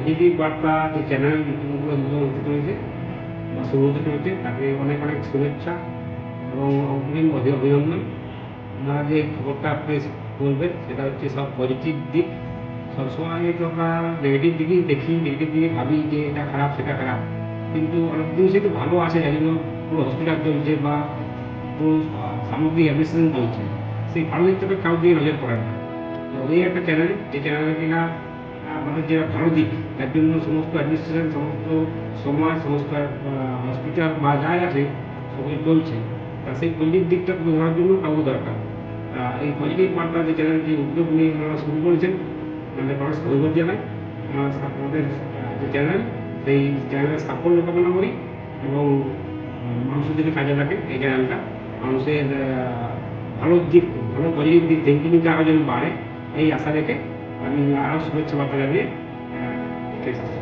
Positive বার্তা যে channel ইউটিউবে উন্নত হয়েছে বা শুরু থেকে হচ্ছে তাকে অনেক অনেক শুভেচ্ছা এবং অগ্রিম অভিনন্দন। আপনারা যে খবরটা প্রেস বলবেন সেটা হচ্ছে সব পজিটিভ দিক। সবসময় তো আমরা নেগেটিভ দিকেই দেখি, নেগেটিভ দিকে ভাবি যে এটা খারাপ সেটা খারাপ, কিন্তু অনেক জিনিস একটু ভালো আছে যাই জন্য পুরো হসপিটাল চলছে বা পুরো সামগ্রিক অ্যাডমিনিস্ট্রেশন চলছে। সেই ভালো দিকটাকে কারোর দিকে নজর পড়ে না। তো এই একটা চ্যানেল, যে চ্যানেলে কিনা আমাদের যে ভালো দিক তার জন্য সমস্ত অ্যাডমিনিস্ট্রেশন, সমস্ত সমাজ, সমস্ত হসপিটাল বা যাই আছে সবই চলছে। তা সেই পজিটিভ দিকটা তুলে ধরার জন্য কাউকে দরকার। এই পজিটিভ বার্তা যে চ্যানেল যে উদ্যোগ নিয়ে ওনারা শুরু করেছেন, আমাদের মানুষকে ধন্যবাদ জানাই। আমাদের যে চ্যানেল, সেই চ্যানেলের সাফল্য কামনা করি এবং মানুষের দিকে কাজে লাগে এই চ্যানেলটা। মানুষের ভালো দিক, ভালো পজিটিভ দিক থিঙ্কিংটা আরও যেন বাড়ে, এই আশা রেখে আমি আরও শুভেচ্ছা বার্তা জানিয়ে শেষ করছি।